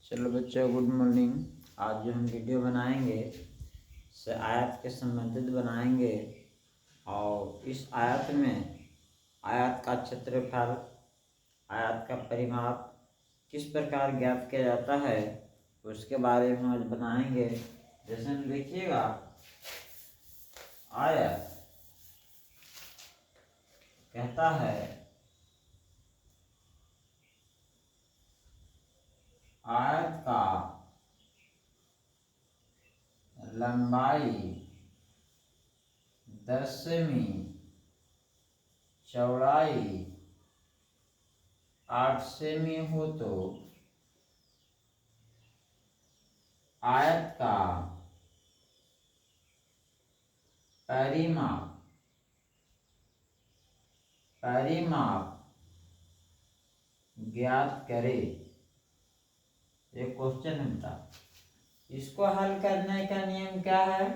चलो बच्चों, good morning. आज जो हम वीडियो बनाएंगे से आयत के संबंधित बनाएंगे। और इस आयत में आयत का क्षेत्रफल, आयत का परिमाप किस प्रकार ज्ञात किया जाता है उसके बारे में आज बनाएंगे। जैसे हम देखिएगा, आयत कहता है आयत का लंबाई 10 सेमी, चौड़ाई 8 सेमी हो तो आयत का परिमाप ज्ञात करे। एक क्वेश्चन होता, इसको हल करने का नियम क्या है?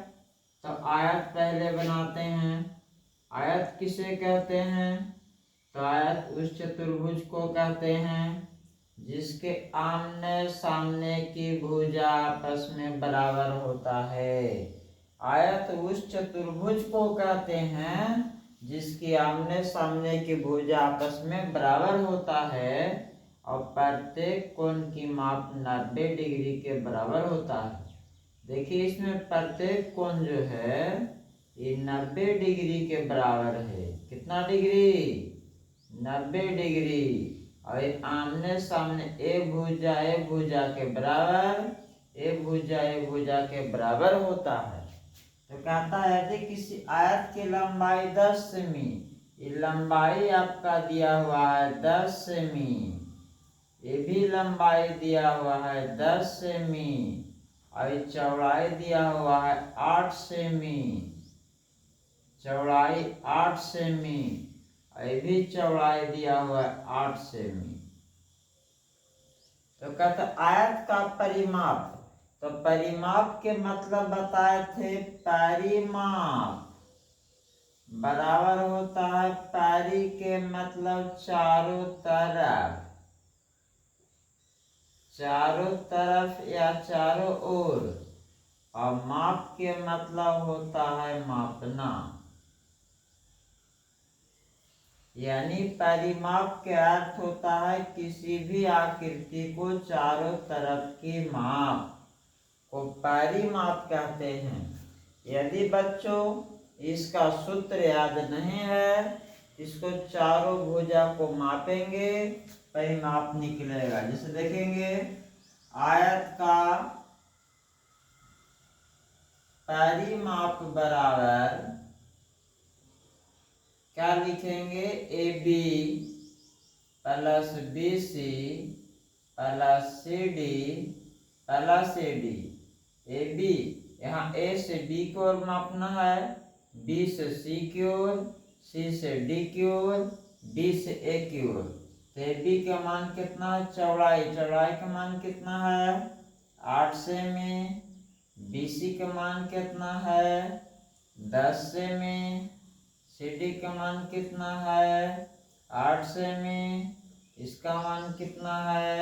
तो आयत पहले बनाते हैं। आयत किसे कहते हैं? तो आयत उस चतुर्भुज को कहते हैं जिसके आमने सामने की भुजा आपस में बराबर होता है। आयत उस चतुर्भुज को कहते हैं जिसकी आमने सामने की भुजा आपस में बराबर होता है और प्रत्येक कोण की माप 90 डिग्री के बराबर होता है। देखिए, इसमें प्रत्येक कोण जो है ये 90 डिग्री के बराबर है। कितना डिग्री? 90 डिग्री। और आमने सामने एक भुजा के बराबर, एक भुजा के बराबर होता है। तो कहता है यदि किसी आयत की लंबाई 10 सेमी, ये लंबाई आपका दिया हुआ है 10 सेमी, ये भी लंबाई दिया हुआ है 10 सेमी और चौड़ाई दिया हुआ है 8 सेमी, चौड़ाई 8 सेमी, ये भी चौड़ाई दिया हुआ है 8 सेमी। तो कहते आयत का परिमाप, तो परिमाप के मतलब बताए थे। परिमाप बराबर होता है पैरी के मतलब चारों तरफ या चारों ओर, और माप के मतलब होता है मापना। यानी परिमाप के अर्थ होता है किसी भी आकृति को चारों तरफ की माप को परिमाप कहते हैं। यदि बच्चों इसका सूत्र याद नहीं है, इसको चारों भुजा को मापेंगे, परिमाप निकलेगा। जैसे देखेंगे, आयत का परिमाप बराबर क्या लिखेंगे? AB plus BC plus CD plus AD। AB यहाँ A से B की ओर मापना है, B से C की ओर, C से D की ओर, D से A की ओर। तो AB का मान कितना है? चौड़ाई का मान कितना है? 8 सेमी। BC का मान कितना है? 10 सेमी। CD का मान कितना है? 8 सेमी। इसका मान कितना है?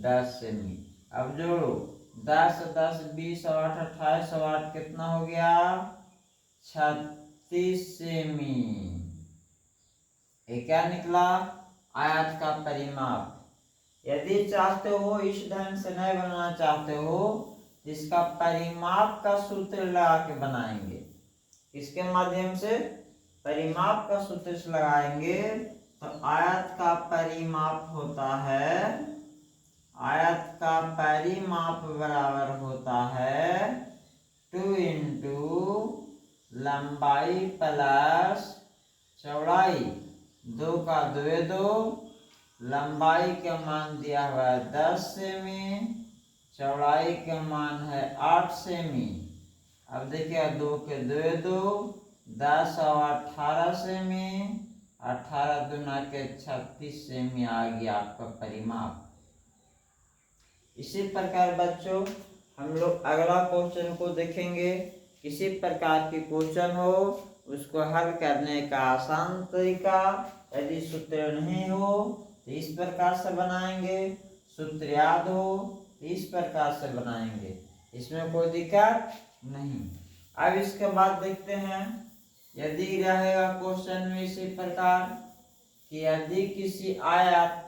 10 सेमी। अब जोड़ो, 10 10 20 और 8 28 और 8 कितना हो गया? 36 सेमी। ये क्या निकला? आयत का परिमाप। यदि चाहते हो, इस ढंग से नहीं बनाना चाहते हो, इसका परिमाप का सूत्र लगा के बनाएंगे। इसके माध्यम से परिमाप का सूत्र से लगाएंगे तो आयत का परिमाप होता है, आयत का परिमाप बराबर होता है 2 इंटू लंबाई प्लस चौड़ाई। 2 का 2 2, लंबाई का मान दिया हुआ है 10 सेमी, चौड़ाई का मान है 8 सेमी। अब देखिए, 2 के 2 2, 10 और 18 सेमी, 18 दूना के 36 सेमी आ गया आपका परिमाप। इसी प्रकार बच्चों हम लोग अगला क्वेश्चन को देखेंगे। किसी प्रकार की क्वेश्चन हो उसको हल करने का आसान तरीका, यदि सूत्र नहीं हो तो इस प्रकार से बनाएंगे। सूत्र याद हो इस प्रकार से बनाएंगे, इसमें कोई दिक्कत नहीं। अब इसके बाद देखते हैं, यदि रहेगा क्वेश्चन में इसी प्रकार कि यदि किसी आयत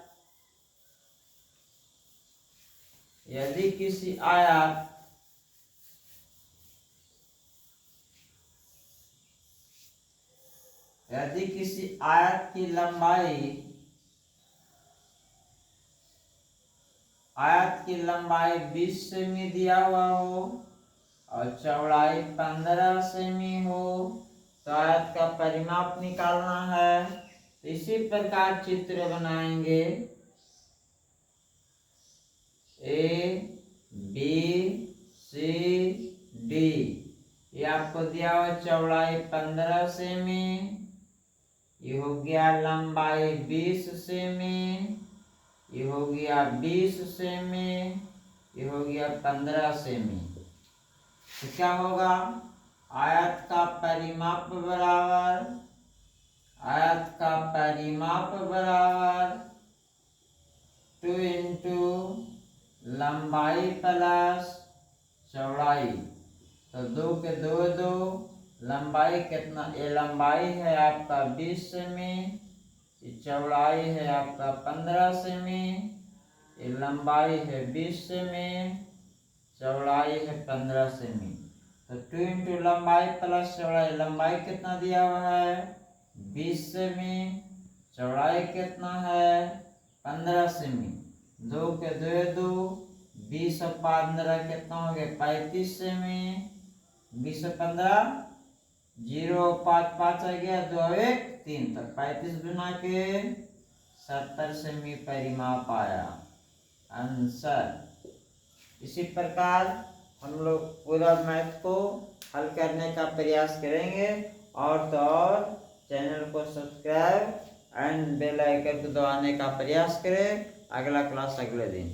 की लंबाई 20 सेमी दिया हुआ हो और चौड़ाई 15 सेमी हो, तो आयत का परिमाप निकालना है। इसी प्रकार चित्र बनाएंगे, ए बी सी डी। ये आपको दिया हुआ चौड़ाई 15 सेमी, ये हो गया लंबाई 20 सेमी, ये हो गया 20 सेमी, ये हो गया 15 सेमी। तो क्या होगा, आयत का परिमाप बराबर 2 इंटू लंबाई प्लस चौड़ाई। तो 2 के 2, लंबाई कितना, ये लंबाई है आपका 20 सेमी, ये चौड़ाई है आपका 15 सेमी, ये लंबाई है 20 सेमी, चौड़ाई है 15 सेमी। तो 2 इंटू लंबाई प्लस चौड़ाई, लंबाई कितना दिया हुआ है 20 सेमी, चौड़ाई कितना है 15 सेमी। 2 के 2, 20 और 15 कितना हो गया 35 सेमी, 20 और 15 0, 5 5 आ गया, 2 1 3, तक 35 गुना के 70 सेमी परिमाप आया आंसर। इसी प्रकार हम लोग पूरा मैथ को हल करने का प्रयास करेंगे। और तो और चैनल को सब्सक्राइब एंड बेल आइकन को दबाने का प्रयास करें। अगला क्लास अगले दिन।